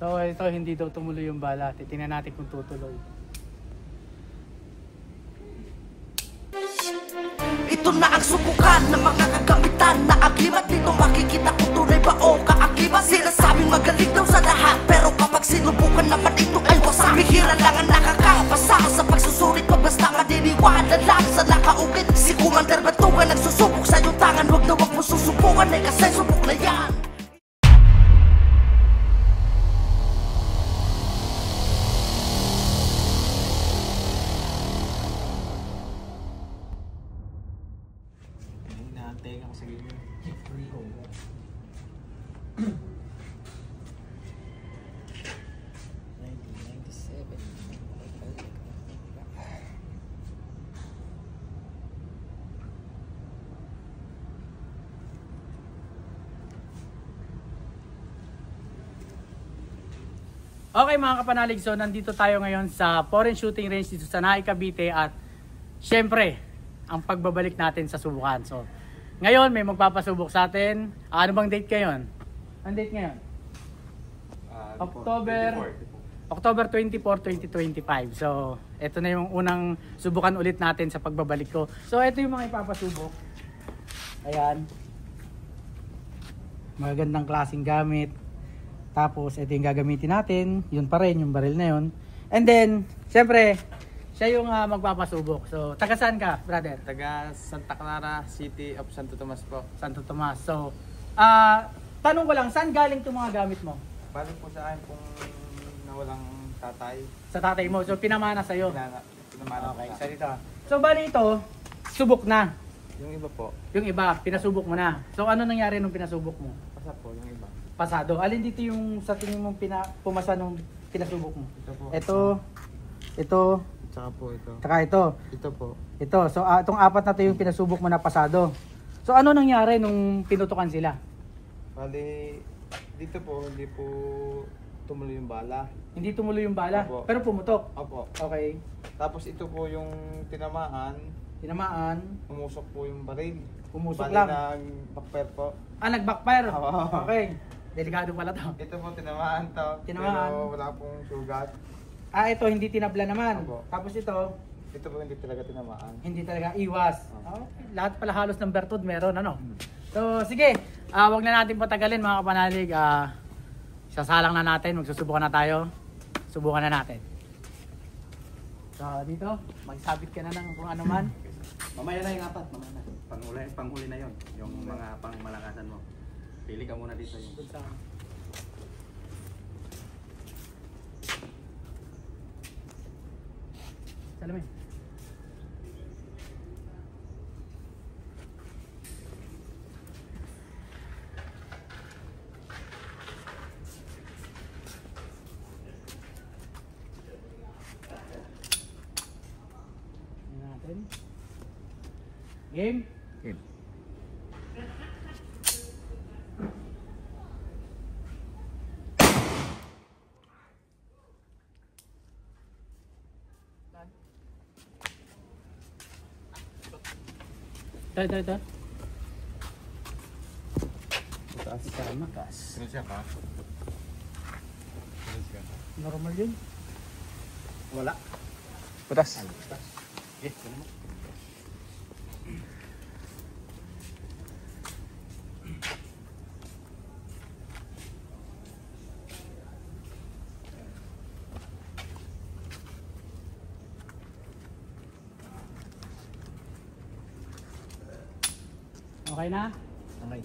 So ito hindi daw tumuloy yung bala. Titingnan natin kung tutuloy. Ito na ang subukan ng mga kagamitan na agimat. Dito makikita kung tunay ba o kaagimat. Sinasabing magaling daw sa lahat, pero kapag sinubukan naman ito ay wasak. Bihira lang ang nakakapasa sa pagsusulit. Pag basta madiniwala lang sa nakaukit. Si Commander Batugan nagsusubok sa iyong tangan. Huwag na huwag mo susubukan ay kasi subok na yan. Tenga ko sa gilid. Okay mga kapanalig, so nandito tayo ngayon sa foreign shooting range dito sa Nahay, Cavite at syempre, ang pagbabalik natin sa subukan. So, ngayon may magpapasubok sa atin. Ano bang date ngayon? Ang date ngayon? October 24, 2025. So, ito na yung unang subukan ulit natin sa pagbabalik ko. So, ito yung mga ipapasubok. Ayan. Magagandang klaseng gamit. Tapos, ito yung gagamitin natin. Yun pa rin, yung baril na yun. And then, syempre, siya yung magpapasubok. So, taga saan ka, brother? Taga Santa Clara City of Santo Tomas po. Santo Tomas. So, tanong ko lang, saan galing itong mga gamit mo? Balik po sa akin kung nawalang tatay. Sa tatay mo. So, pinamana sa'yo. Pinamana Okay, po sa sa dito. So, bali ito, subok na. Yung iba po, Yung iba, pinasubok mo na. So, ano nangyari nung pinasubok mo? pasa po yung iba. Pasado. Alin dito yung sa tingin mong pumasa nung pinasubok mo? Ito po. Ito, Tsaka po ito. tsaka ito. Ito po. Ito. So, itong apat na ito yung pinasubok mo na pasado. So, ano nangyari nung pinutukan sila? Bali, dito po, hindi po tumuloy yung bala. Hindi tumuloy yung bala, Opo. pero pumutok. Opo. Okay. Tapos ito po yung tinamaan, Tinamaan, umusok po yung baril. pumusok Bali lang. nag-backfire po. Nag-backfire. Oo. Okay. Delikado pala to. Ito po tinamaan to. Tinamaan. Pero wala pong sugat. Ito hindi tinabla naman. Opo. Tapos Ito po hindi talaga tinamaan. hindi talaga iwas. Opo. Okay. Lahat pala halos ng bertud meron, ano? So, sige. Wag na natin patagalin mga kapanalig. Sasalang na natin. Magsusubukan na tayo. Subukan na natin. So, dito. Magsabit ka na ng kung ano man. Mamaya na yung apat, mamaya na. Panghuli na yon, yung mga pangmalakasan mo. Pili ka muna dito yung... Salamin. Natin. Game. Game. Ito. Taas. Ito, makas. Sino siya ka? Normal yun. Wala. Putas. Eh, Okay na? okay.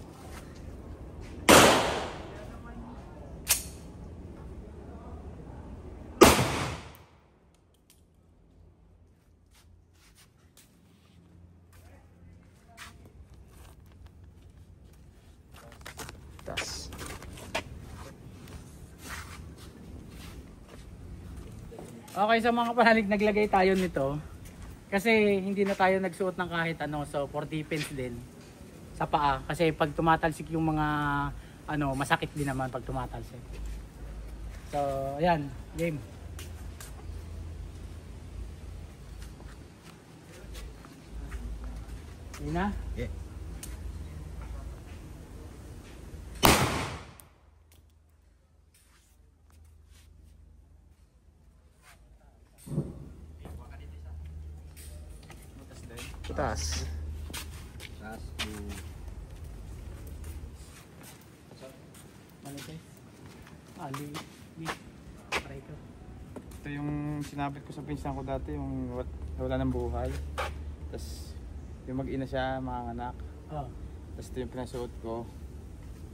Tas. Okay, sa mga panalig, naglagay tayo nito. Kasi hindi na tayo nagsuot ng kahit ano. So, for defense din. Sa paa. Kasi pag tumatalsik yung mga masakit din naman pag tumatalsik. So, ayan. Game. Yun na. Okay. Taas. Taas. Malipay. Li. Try ko. Ito yung sinabit ko sa pinsan ko dati, yung wala ng buhay. Tapos yung mag-ina siya, manganganak. Oh. Tapos ito yung pinasuot ko.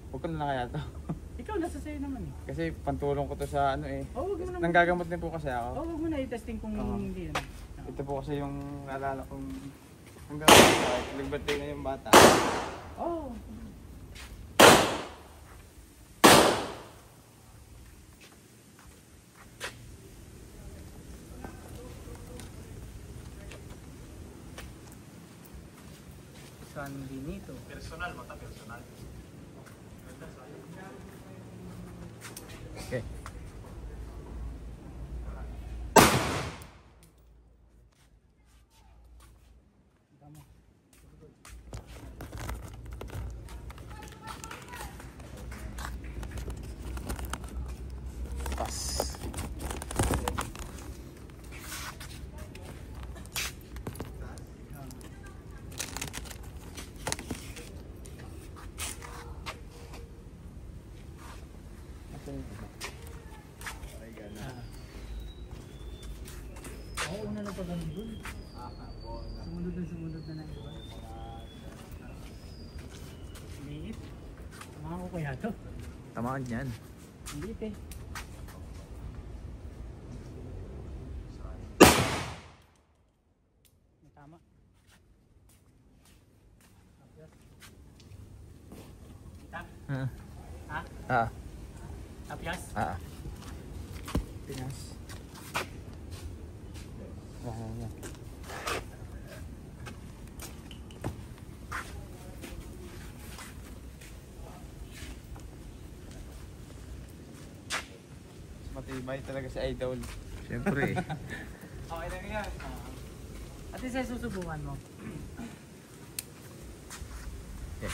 Huwag ko na kaya to. Ikaw, nasa sa'yo naman eh. Kasi pantulong ko to sa ano eh. Oh, wag mo na. Nanggagamot din po kasi ako. Oh, wag mo na i-testing kung hindi yan. Ito po kasi yung naalala kong hanggang nag-birthday na yung bata. Oh. San Benito. Okay. Tama. Taas. Oo, una na pa kami dun. Sumunod na ng iba. Liit. Tama ko kaya to. Tamaan yan. Liit eh. May tama. Kita? Ah. Ha? Ah. Tapyas? Ah. Pinas. Yan. Matibay talaga si Idol. Siyempre. Okay lang yan. At least ay susubukan mo. Okay.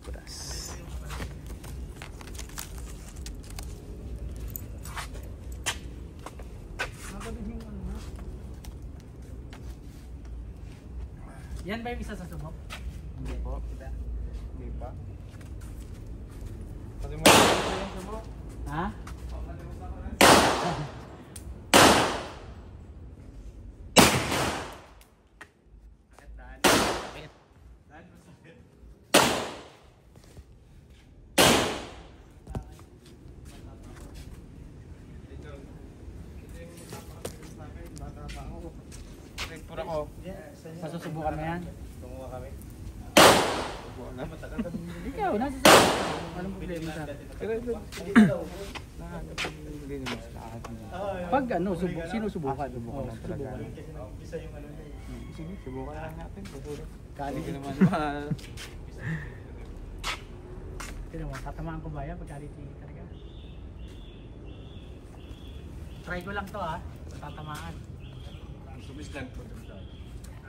Taas. Magabit yung ano mo. Yan ba yung isa sa subok? Hindi po. Hindi pa. Kalimutan ko yung subo. Ha? Kalimutan ko lang. Pura ko. Masusubukan mo yan? Tumuha kami. Subukan na. Ikaw, nasa sa'yo. Anong problema sa akin? Pero ito. Hindi naman sila nakakatawa. Pag ano, sinusubukan. Subukan lang talaga. Subukan. Sige, subukan lang natin. Kali Hindi naman Pero mo, tatamaan ko ba yan pag kaliti talaga? Try ko lang to ha, tatamaan.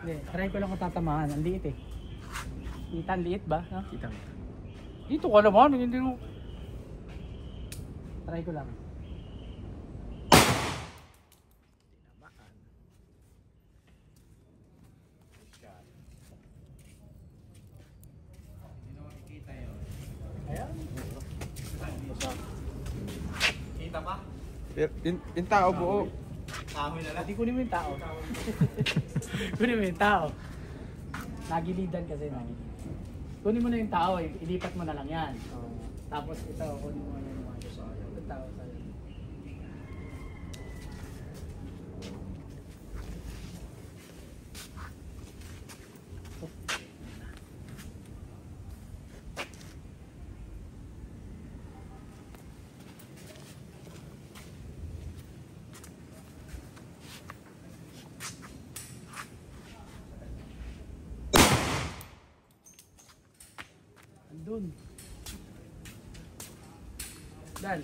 Hindi, try ko lang kung tatamaan. Ang liit eh. Kita, ang liit ba? Ha? Kita. Dito ka naman, hindi mo. Try ko lang. Ayan. Kita pa? Yung tao buo. Kahoy na lang. Hindi kunin mo yung tao. Kunin mo yung tao. Nagilidan kasi nagilidan. Kunin mo na yung tao, ilipat mo na lang yan. Tapos ito, kunin mo na yung tao. Andun. Dan,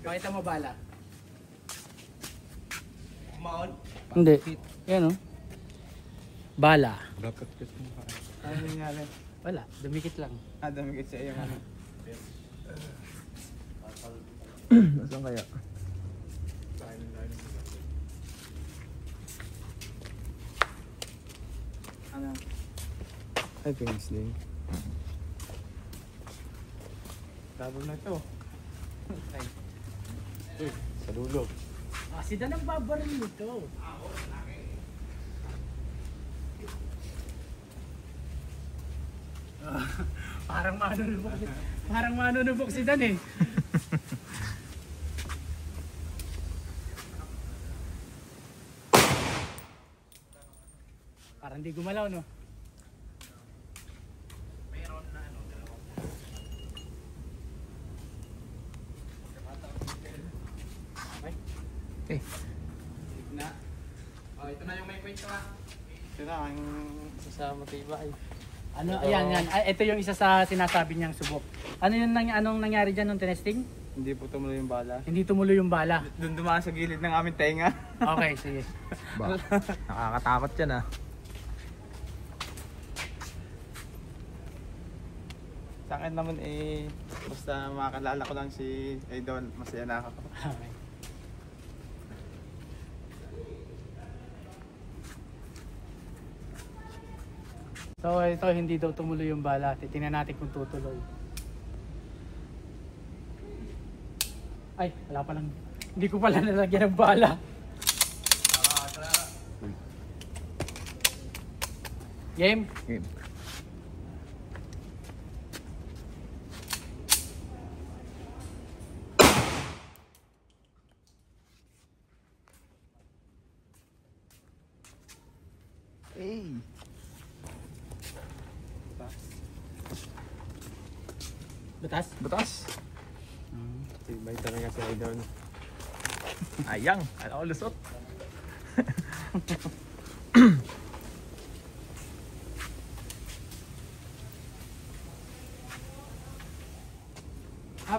pakita mo bala. Maon. Hindi. Yan o. Bala. Dapat kasi ano nangyari? Wala, dumikit lang. Dumikit sa iyo. Nasaan kaya? Ano? Ay, pings din. Tabog na ito. Ay. Uy, sa dulo. Si Dan ang babaril nito. Parang manunubok. Parang manunubok si Dan eh. Parang di gumalaw no. Okay. Na. Oh, ito na yung may kwento ha. Ito na ang sa matibay. Ano, ayan, yan. Ay, ito yung isa sa sinasabi niyang subok. Ano yung anong nangyari dyan nung tinesting? Hindi po tumuloy yung bala. Hindi tumuloy yung bala. Doon dumaan sa gilid ng aming tenga. Okay, sige. Ba, nakakatakot yan ah. Sa akin naman eh, basta makakalala ko lang si Idol, masaya na ako. Okay. So ito hindi daw tumuloy yung bala. Titingnan natin kung tutuloy. Ay, wala pa lang. Hindi ko pala nalagyan ng bala. Game? Game. Hey. Batas? Butas. Tibay talaga si Idol. Ayang. Ano ko lusot?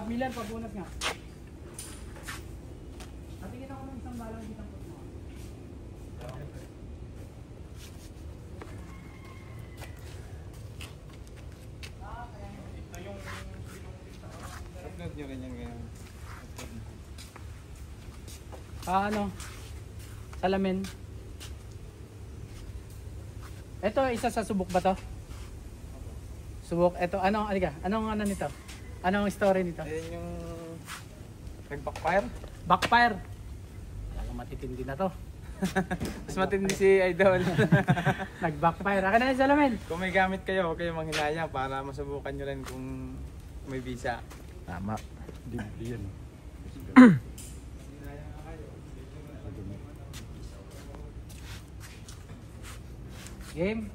Milan, pabunot nga. Patingin ako ng isang bala, hindi tangkot mo. Upload nyo rin yan ngayon. Ano? Salamin. Ito, isa sa subok ba to? Subok. Ito, ano, aliga? Anong ano nito? Anong story nito? Ayan yung nag-backfire. Backfire. Talagang matitindi na to. Mas matindi si Idol. Nag-backfire. Akin na yung salamin. Kung may gamit kayo, huwag kayong manghinaya para masubukan nyo rin kung may visa. Tama. Game. Game.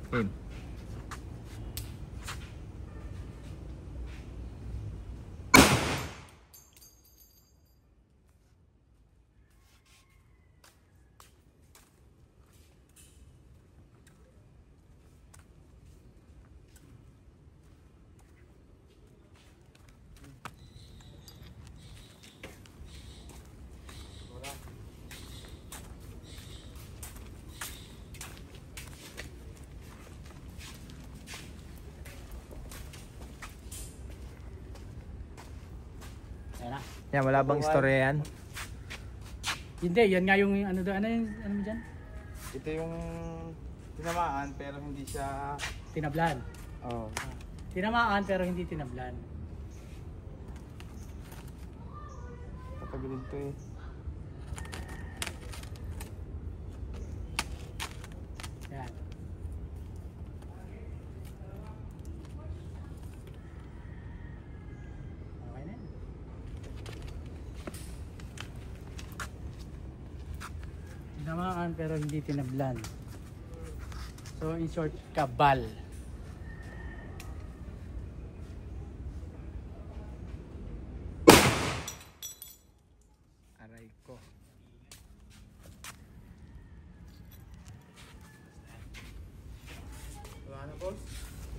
Ayan na. Yan, wala bang istorya yan? Hindi, yan nga yung ano doon. Ano yung ano mo dyan? Ito yung tinamaan pero hindi siya... Tinablan. Oh. Tinamaan pero hindi tinablan. Patagilid to eh. Yan. Okay na yan. Tinamaan pero hindi tinablan. So in short, kabal. Aray ko. Wala na boss.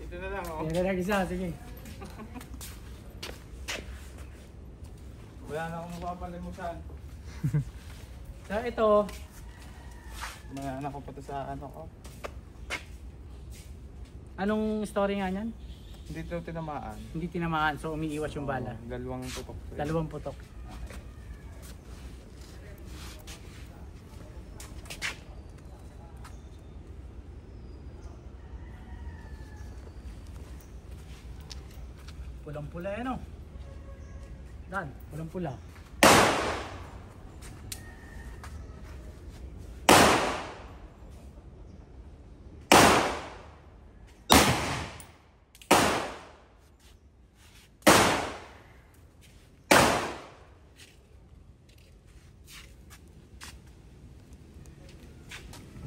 Ito na lang oh. Yan na lang isa, sige. Wala na akong mapapalimutan. So ito, Mga anak ko pa to sa ano ko. anong story nga niyan? Hindi ito tinamaan. Hindi tinamaan, so umiiwas yung bala. Dalawang putok. Dalawang putok. Pulang-pula yan, oh. Dan, pulang-pula.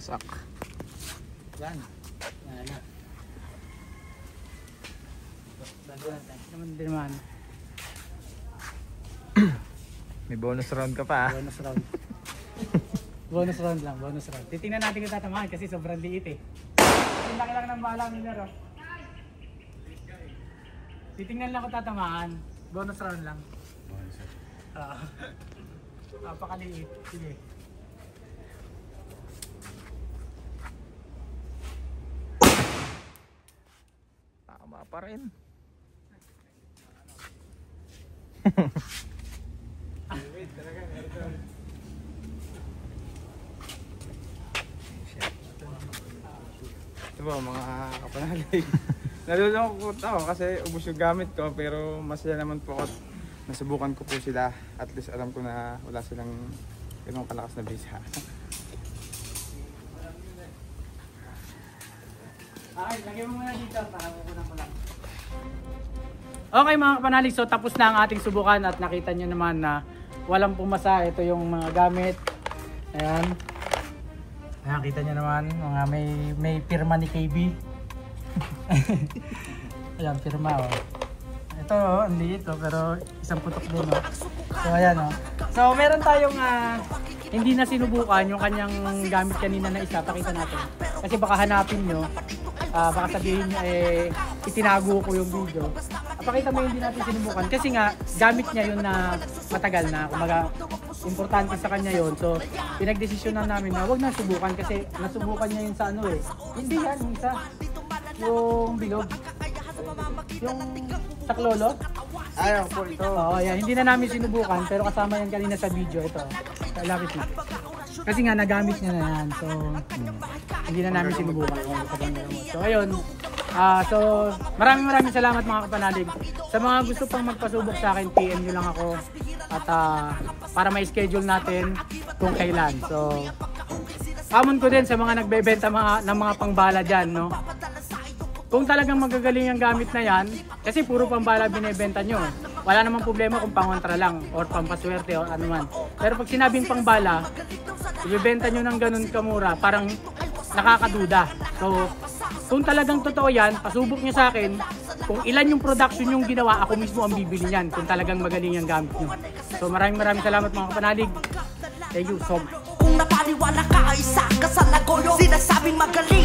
Sak. Yan. Yan na. Naman din naman. May bonus round ka pa. Bonus round. Bonus round lang, bonus round. Titingnan natin kung tatamaan kasi sobrang liit eh. Ang laki lang ng bala nila, oh. Titingnan lang kung tatamaan. Bonus round lang. Bonus round. Napakaliit. Sige. Tama pa rin. Ito ba mga kapanalig? Nalulungkot ako kasi ubos yung gamit ko pero masaya naman po ako. Nasubukan ko po sila. At least alam ko na wala silang ganong kalakas na bisa. Okay, lagyan mo muna dito para kukunan ko lang. Okay mga kapanalig, so tapos na ang ating subukan at nakita nyo naman na walang pumasa. Ito yung mga gamit. Ayan. Ayan, kita nyo naman, mga may pirma ni KB. Ayan, pirma, oh. Ito, oh, ang liit, oh, pero isang putok din, oh. So, ayan, oh. So, meron tayong hindi na sinubukan yung kanyang gamit kanina na isa. Pakita natin. Kasi baka hanapin nyo, baka sabihin nyo, itinago ko yung video. Pakita mo yung hindi natin sinubukan. Kasi nga, gamit niya yun na matagal na. Kumaga, importante sa kanya yun. So, pinagdesisyonan namin na wag na subukan kasi nasubukan niya yun sa ano eh. Hindi yan, yung isa. Yung bilog. Yung saklolo. Ayaw po ito. Oo, yan. Hindi na namin sinubukan pero kasama yan kanina sa video. Ito. Lapit na. Kasi nga nagamit niya na yan. So, hindi na namin sinubukan. So, ayun. So, maraming salamat mga kapanalig. Sa mga gusto pang magpasubok sa akin, PM nyo lang ako. At para ma-schedule natin kung kailan. So, hamon ko din sa mga nagbebenta ng mga pangbala dyan, no? Kung talagang magagaling ang gamit na yan, kasi puro pambala binebenta nyo. Wala namang problema kung pangontra lang or pampaswerte o ano man. Pero pag sinabing pangbala, ibebenta nyo ng ganun kamura, parang nakakaduda. So, kung talagang totoo yan, pasubok nyo sa akin, kung ilan yung production yung ginawa, ako mismo ang bibili niyan kung talagang magaling yung gamit nyo. So, maraming salamat mga kapanalig. Thank you so much. Kung napaniwala ka, isa ka sa lagoyo. Sinasabing magaling